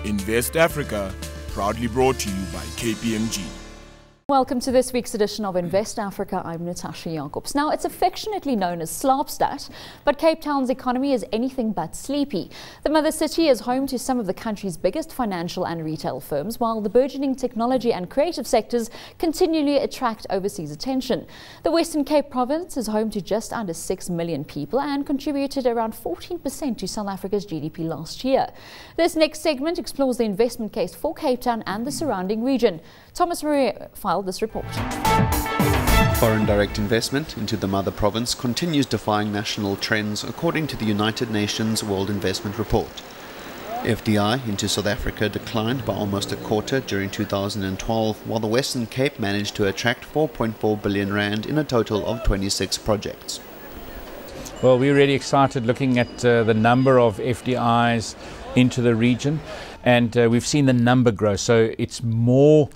Invest Africa, proudly brought to you by KPMG. Welcome to this week's edition of Invest Africa. I'm Natascha Jacobsz. Now, it's affectionately known as slaapstad, but Cape Town's economy is anything but sleepy. The mother city is home to some of the country's biggest financial and retail firms, while the burgeoning technology and creative sectors continually attract overseas attention. The Western Cape province is home to just under 6 million people and contributed around 14% to South Africa's GDP last year. This next segment explores the investment case for Cape Town and the surrounding region. Thomas Maria filed this report. Foreign direct investment into the mother province continues defying national trends, according to the United Nations World Investment Report. FDI into South Africa declined by almost a quarter during 2012, while the Western Cape managed to attract 4.4 billion rand in a total of 26 projects. Well, we're really excited looking at the number of FDIs into the region, and we've seen the number grow. So it's more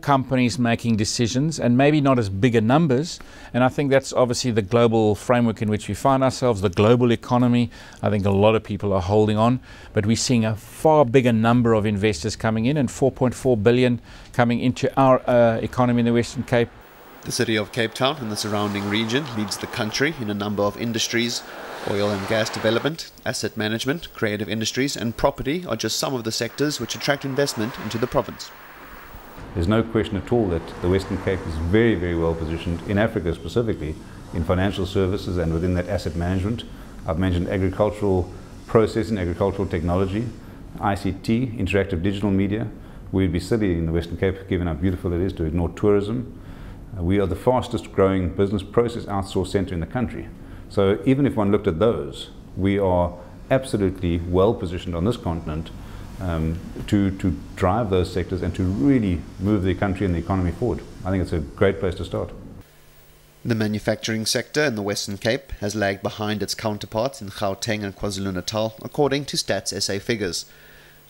companies making decisions, and maybe not as bigger numbers. And I think that's obviously the global framework in which we find ourselves, the global economy. I think a lot of people are holding on, but we're seeing a far bigger number of investors coming in, and 4.4 billion coming into our economy in the Western Cape. The city of Cape Town and the surrounding region leads the country in a number of industries. Oil and gas development, asset management, creative industries and property are just some of the sectors which attract investment into the province. There's no question at all that the Western Cape is very, very well positioned in Africa specifically in financial services and within that asset management. I've mentioned agricultural processing, agricultural technology, ICT, interactive digital media. We'd be silly in the Western Cape, given how beautiful it is, to ignore tourism. We are the fastest growing business process outsource centre in the country. So even if one looked at those, we are absolutely well positioned on this continent to drive those sectors and to really move the country and the economy forward. I think it's a great place to start. The manufacturing sector in the Western Cape has lagged behind its counterparts in Gauteng and KwaZulu-Natal, according to Stats SA figures.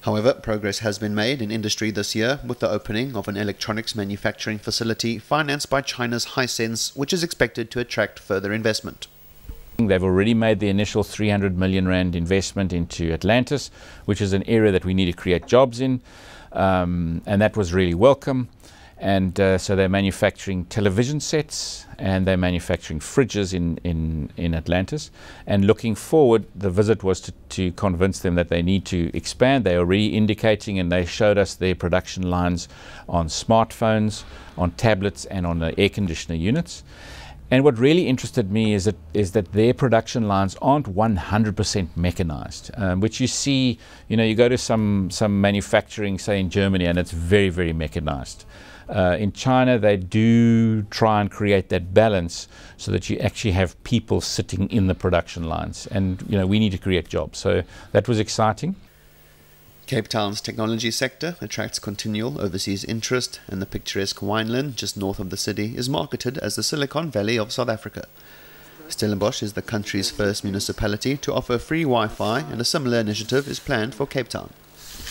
However, progress has been made in industry this year with the opening of an electronics manufacturing facility financed by China's Hisense, which is expected to attract further investment. They've already made the initial 300 million rand investment into Atlantis, which is an area that we need to create jobs in, and that was really welcome. And so they're manufacturing television sets and they're manufacturing fridges in Atlantis. And looking forward, the visit was to convince them that they need to expand. They're already indicating, and they showed us their production lines on smartphones, on tablets and on the air conditioner units. And what really interested me is that their production lines aren't 100% mechanized, which you see, you go to some manufacturing, say in Germany, and it's very, very mechanized. In China, they do try and create that balance so that you actually have people sitting in the production lines. And, we need to create jobs. So that was exciting. Cape Town's technology sector attracts continual overseas interest, and the picturesque Whelan, just north of the city, is marketed as the Silicon Valley of South Africa. Stellenbosch is the country's first municipality to offer free Wi-Fi, and a similar initiative is planned for Cape Town.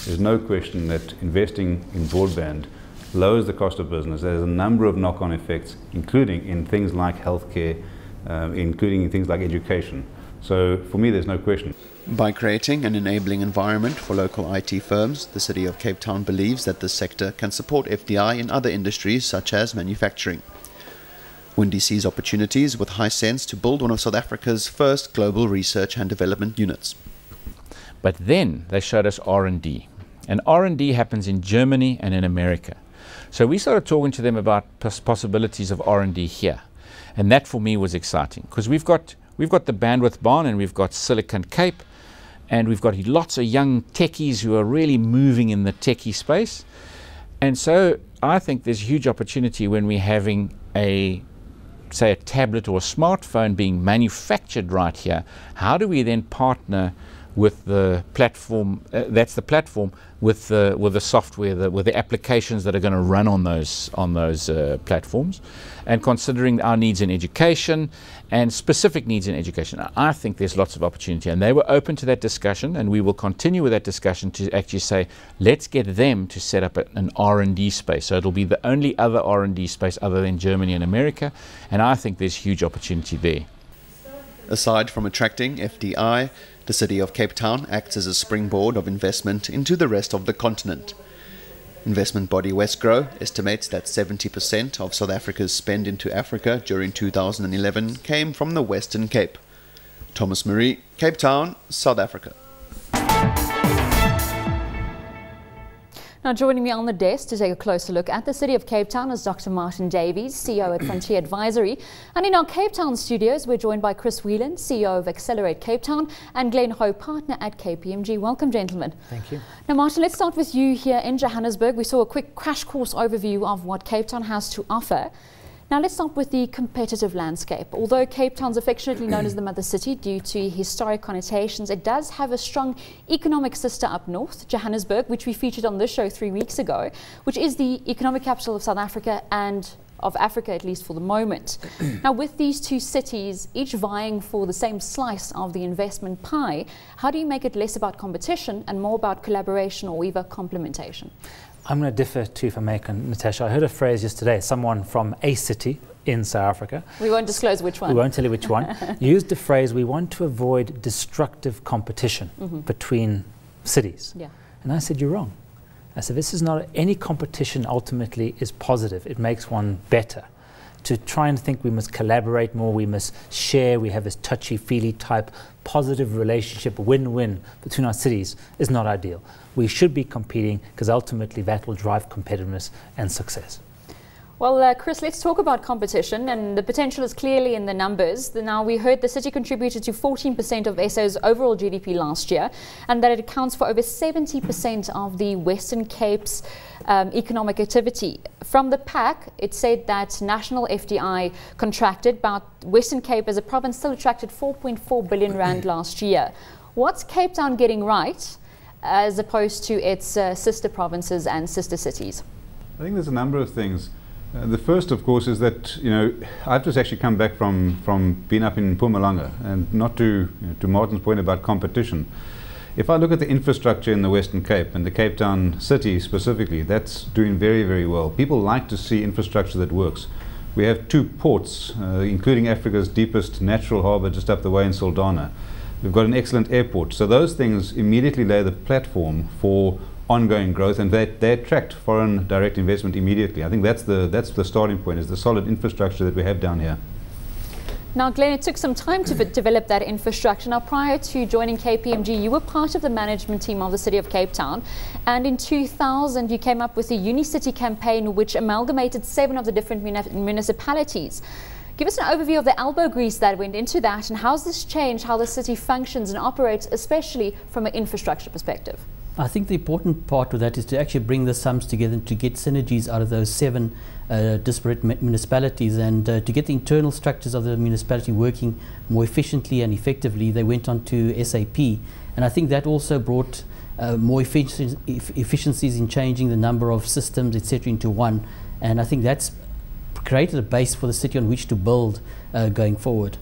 There's no question that investing in broadband lowers the cost of business. There's a number of knock-on effects, including in things like healthcare, including in things like education. So for me, there's no question. By creating an enabling environment for local IT firms, the City of Cape Town believes that this sector can support FDI in other industries such as manufacturing. Windy sees opportunities with Hisense to build one of South Africa's first global research and development units. But then they showed us R&D. And R&D happens in Germany and in America. So we started talking to them about possibilities of R&D here. And that for me was exciting, because we've got the Bandwidth Barn and we've got Silicon Cape, and we've got lots of young techies who are really moving in the techie space. And so I think there's huge opportunity when we're having say a tablet or a smartphone being manufactured right here. How do we then partner with the platform, that's the platform, with the software, with the applications that are going to run on those platforms, and considering our needs in education and specific needs in education. I think there's lots of opportunity, and they were open to that discussion, and we will continue with that discussion to actually say, let's get them to set up an R&D space. So it'll be the only other R&D space other than Germany and America, and I think there's huge opportunity there. Aside from attracting FDI, The city of Cape Town acts as a springboard of investment into the rest of the continent. Investment body Westgrow estimates that 70% of South Africa's spend into Africa during 2011 came from the Western Cape. Thomas Marie, Cape Town, South Africa. Now joining me on the desk to take a closer look at the City of Cape Town is Dr. Martyn Davies, CEO at Frontier Advisory. And in our Cape Town studios, we're joined by Chris Whelan, CEO of Accelerate Cape Town, and Glen, partner at KPMG. Welcome, gentlemen. Thank you. Now, Martyn, let's start with you here in Johannesburg. We saw a quick crash course overview of what Cape Town has to offer. Now let's start with the competitive landscape. Although Cape Town's affectionately known as the Mother City due to historic connotations, it does have a strong economic sister up north, Johannesburg, which we featured on this show 3 weeks ago, which is the economic capital of South Africa and of Africa, at least for the moment. Now with these two cities, each vying for the same slice of the investment pie, how do you make it less about competition and more about collaboration or even complementation? I'm going to differ too, if I may, Natascha. I heard a phrase yesterday, someone from a city in South Africa. We won't disclose which one. We won't tell you which one. Used the phrase, we want to avoid destructive competition between cities. Yeah. And I said, you're wrong. I said, this is not, any competition ultimately is positive. It makes one better. To try and think we must collaborate more, we must share, we have this touchy-feely type positive relationship, win-win between our cities is not ideal. We should be competing because ultimately that will drive competitiveness and success. Well, Chris, let's talk about competition, and the potential is clearly in the numbers. Now, we heard the city contributed to 14% of SA's overall GDP last year, and that it accounts for over 70% of the Western Cape's economic activity. From the pack, it said that national FDI contracted, but Western Cape as a province still attracted 4.4 billion rand last year. What's Cape Town getting right as opposed to its sister provinces and sister cities? I think there's a number of things. The first, of course, is that, I've just actually come back from being up in Mpumalanga, and not to Martyn's point about competition. If I look at the infrastructure in the Western Cape and the Cape Town city specifically, that's doing very, very well. People like to see infrastructure that works. We have 2 ports, including Africa's deepest natural harbour just up the way in Saldanha. We've got an excellent airport. So those things immediately lay the platform for ongoing growth, and they attract foreign direct investment immediately. I think that's the starting point, is the solid infrastructure that we have down here. Now, Glen, it took some time to develop that infrastructure. Now, prior to joining KPMG, you were part of the management team of the City of Cape Town, and in 2000 you came up with the Unicity campaign, which amalgamated 7 of the different municipalities. Give us an overview of the elbow grease that went into that, and how's this changed how the city functions and operates, especially from an infrastructure perspective? I think the important part of that is to actually bring the sums together and to get synergies out of those 7 disparate municipalities, and to get the internal structures of the municipality working more efficiently and effectively. They went on to SAP, and I think that also brought more efficiencies in changing the number of systems, etc., into one, and I think that's created a base for the city on which to build going forward.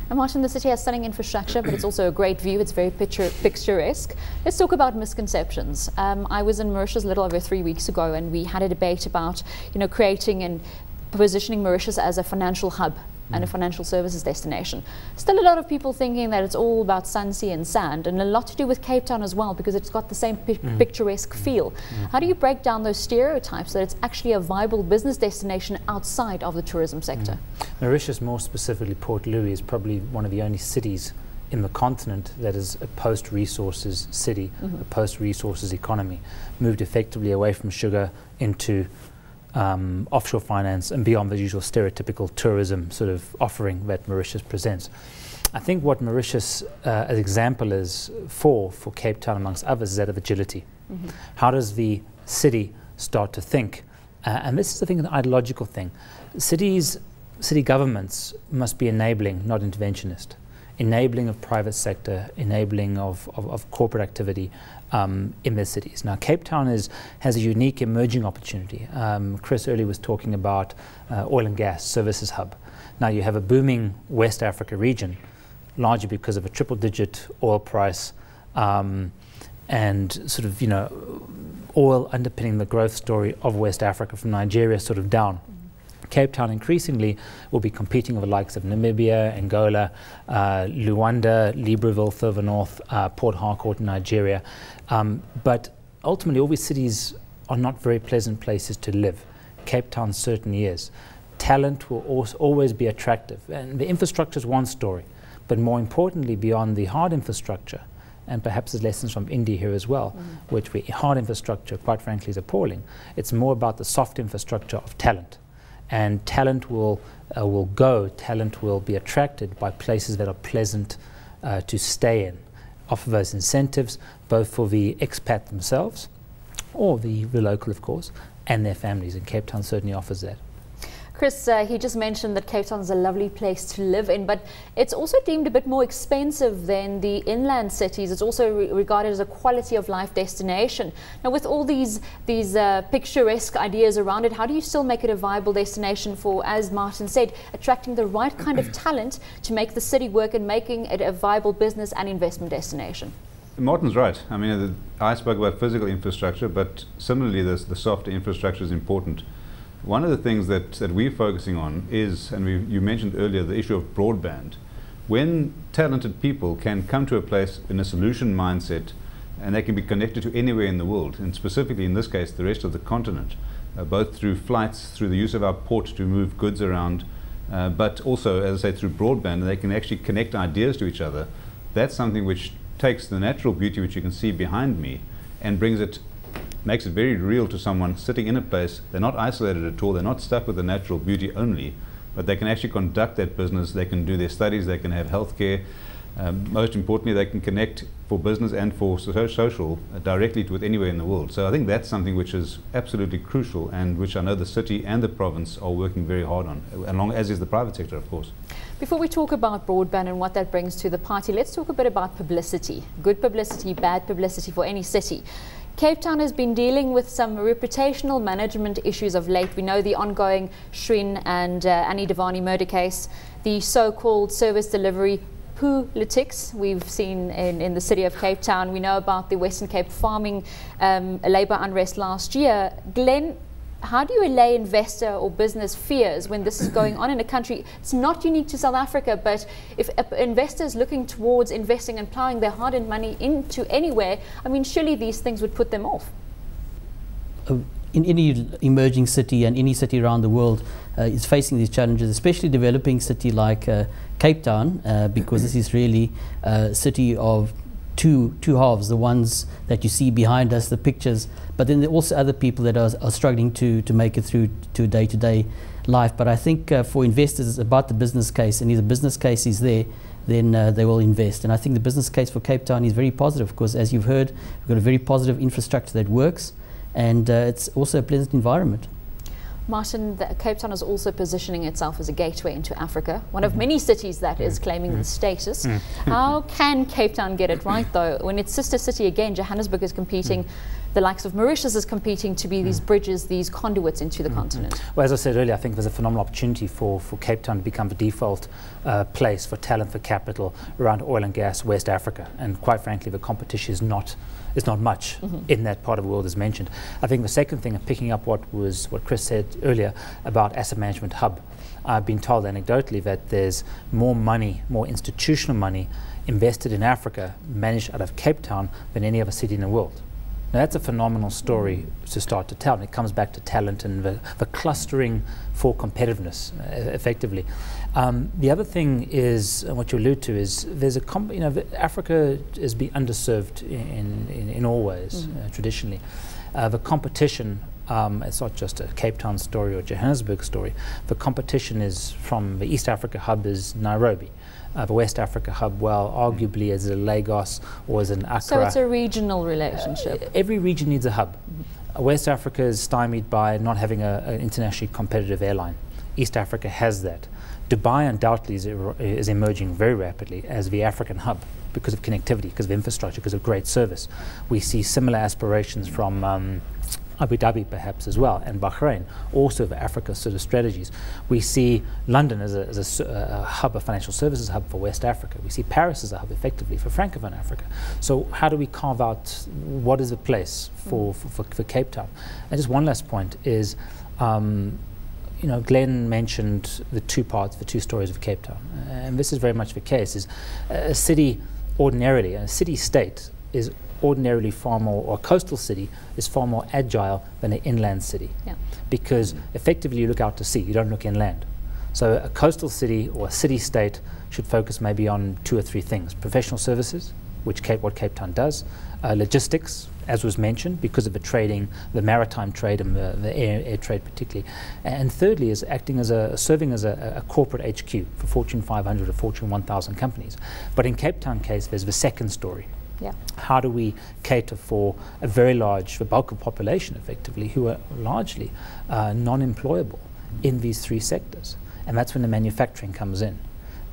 And Martyn, the city has stunning infrastructure, but it's also a great view. It's very picturesque. Let's talk about misconceptions. I was in Mauritius a little over 3 weeks ago, and we had a debate about, creating and positioning Mauritius as a financial hub and a financial services destination. Still a lot of people thinking that it's all about sun, sea and sand, and a lot to do with Cape Town as well, because it's got the same picturesque feel. How do you break down those stereotypes that it's actually a viable business destination outside of the tourism sector? Mauritius, more specifically Port Louis, is probably one of the only cities in the continent that is a post-resources city, a post-resources economy, moved effectively away from sugar into offshore finance and beyond the usual stereotypical tourism sort of offering that Mauritius presents. I think what Mauritius as example is for Cape Town amongst others is that of agility. How does the city start to think? And this is the thing, the ideological thing. City governments must be enabling, not interventionist. Enabling of private sector, enabling of corporate activity in their cities. Now, Cape Town has a unique emerging opportunity. Chris earlier was talking about oil and gas services hub. Now, you have a booming West Africa region, largely because of a triple-digit oil price and sort of, oil underpinning the growth story of West Africa from Nigeria sort of down. Cape Town increasingly will be competing with the likes of Namibia, Angola, Luanda, Libreville further north, Port Harcourt in Nigeria. But ultimately all these cities are not very pleasant places to live. Cape Town certainly is. Talent will always be attractive, and the infrastructure is one story, but more importantly, beyond the hard infrastructure, and perhaps there's lessons from India here as well, which hard infrastructure, quite frankly, is appalling. It's more about the soft infrastructure of talent, and talent will be attracted by places that are pleasant to stay in, offer those incentives both for the expat themselves, or the local, of course, and their families, and Cape Town certainly offers that. Chris, he just mentioned that Cape Town is a lovely place to live in, but it's also deemed a bit more expensive than the inland cities. It's also regarded as a quality of life destination. Now, with all these picturesque ideas around it, how do you still make it a viable destination for, as Martyn said, attracting the right kind of talent to make the city work and making it a viable business and investment destination? Martyn's right. I mean, I spoke about physical infrastructure, but similarly, the softer infrastructure is important. One of the things that we're focusing on is, and you mentioned earlier, the issue of broadband. When talented people can come to a place in a solution mindset, and they can be connected to anywhere in the world, and specifically in this case the rest of the continent, both through flights, through the use of our port to move goods around, but also, as I say, through broadband, and they can actually connect ideas to each other. That's something which takes the natural beauty which you can see behind me and makes it very real to someone sitting in a place. They're not isolated at all, they're not stuck with the natural beauty only, but they can actually conduct that business, they can do their studies, they can have healthcare. Most importantly, they can connect for business and for social directly with anywhere in the world. So I think that's something which is absolutely crucial, and which I know the city and the province are working very hard on, along as is the private sector, of course. Before we talk about broadband and what that brings to the party, let's talk a bit about publicity. Good publicity, bad publicity for any city. Cape Town has been dealing with some reputational management issues of late. We know the ongoing Shrin and Annie Devani murder case, the so-called service delivery politics we've seen in the city of Cape Town. We know about the Western Cape farming labour unrest last year. Glen, how do you allay investor or business fears when this is going on in a country? It's not unique to South Africa, but if investors looking towards investing and plowing their hard-earned money into anywhere, I mean, surely these things would put them off. In any emerging city and any city around the world is facing these challenges, especially developing city like Cape Town, because this is really a city of two halves, the ones that you see behind us, the pictures, but then there are also other people that are struggling to make it through to day-to-day life. But I think for investors, it's about the business case, and if the business case is there, then they will invest. And I think the business case for Cape Town is very positive, because as you've heard, we've got a very positive infrastructure that works, and it's also a pleasant environment. Martyn, Cape Town is also positioning itself as a gateway into Africa, one of many cities that is claiming the status. How can Cape Town get it right, though, when its sister city, again, Johannesburg, is competing, the likes of Mauritius is competing to be these bridges, these conduits into the continent? Well, as I said earlier, I think there's a phenomenal opportunity for Cape Town to become the default place for talent, for capital around oil and gas, West Africa. And quite frankly, the competition is not much in that part of the world, as mentioned. I think the second thing, picking up what Chris said earlier about asset management hub, I've been told anecdotally that there's more money, more institutional money invested in Africa, managed out of Cape Town, than any other city in the world. Now that's a phenomenal story to start to tell, and it comes back to talent and the clustering for competitiveness, effectively. The other thing is, what you allude to is, there's Africa has been underserved in all ways, traditionally. The competition, it's not just a Cape Town story or Johannesburg story. The competition is from the East Africa hub is Nairobi. The West Africa hub, well, arguably as a Lagos or as an Accra. So it's a regional relationship. Every region needs a hub. West Africa is stymied by not having an internationally competitive airline. East Africa has that. Dubai undoubtedly is emerging very rapidly as the African hub because of connectivity, because of infrastructure, because of great service. We see similar aspirations from Abu Dhabi perhaps as well, and Bahrain, also the Africa sort of strategies. We see London as a hub, a financial services hub for West Africa. We see Paris as a hub effectively for Francophone Africa. So how do we carve out what is a place for Cape Town? And just one last point is, Glen mentioned the two parts, the two stories of Cape Town, and this is very much the case. Is a city ordinarily, a city-state is ordinarily far more, or a coastal city is far more agile than an inland city, because effectively you look out to sea, you don't look inland. So a coastal city or a city-state should focus maybe on 2 or 3 things: professional services, which what Cape Town does, logistics, as was mentioned, because of the trading, the maritime trade and the air trade particularly. And thirdly is acting as serving as a corporate HQ for Fortune 500 or Fortune 1000 companies. But in Cape Town case, there's the second story. How do we cater for a very large, the bulk of population effectively, who are largely non-employable in these 3 sectors? And that's when the manufacturing comes in.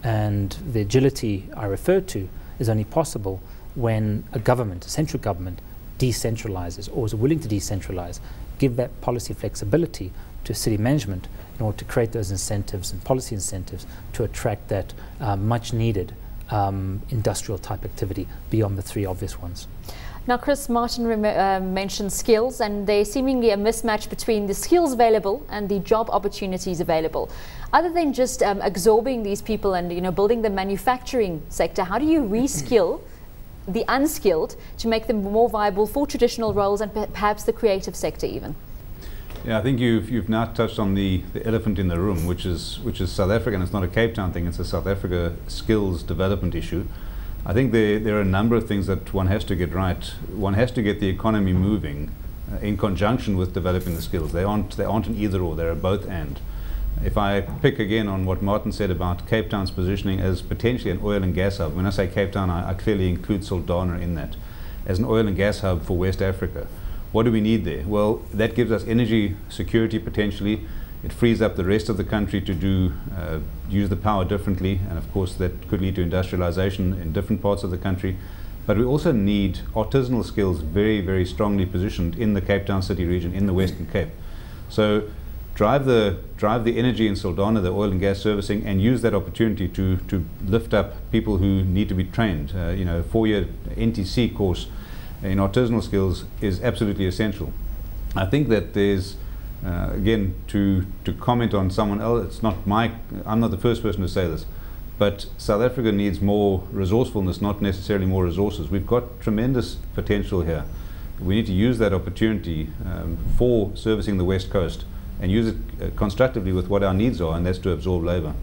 And the agility I referred to is only possible when a government, a central government, decentralizes or is willing to decentralize, give that policy flexibility to city management in order to create those incentives and policy incentives to attract that much needed industrial type activity beyond the 3 obvious ones. Now, Chris, Martyn mentioned skills, and there's seemingly a mismatch between the skills available and the job opportunities available. Other than just absorbing these people and building the manufacturing sector, how do you reskill the unskilled to make them more viable for traditional roles and perhaps the creative sector even? Yeah, I think you've now touched on the elephant in the room, which is South Africa, and it's not a Cape Town thing, it's a South Africa skills development issue. I think there are a number of things that one has to get right. One has to get the economy moving in conjunction with developing the skills. They aren't an either or, they're a both and. If I pick again on what Martyn said about Cape Town's positioning as potentially an oil and gas hub, when I say Cape Town, I clearly include Saldanha in that, as an oil and gas hub for West Africa. What do we need there? Well, that gives us energy security potentially. It frees up the rest of the country to use the power differently, and of course that could lead to industrialization in different parts of the country. But we also need artisanal skills very, very strongly positioned in the Cape Town city region, in the Western Cape. So drive the energy in Saldanha, the oil and gas servicing, and use that opportunity to lift up people who need to be trained. A 4-year NTC course in artisanal skills is absolutely essential. I think that there's again, to comment on someone else, I'm not the first person to say this, but South Africa needs more resourcefulness, not necessarily more resources. We've got tremendous potential here. We need to use that opportunity for servicing the West Coast and use it constructively with what our needs are, and that's to absorb labour.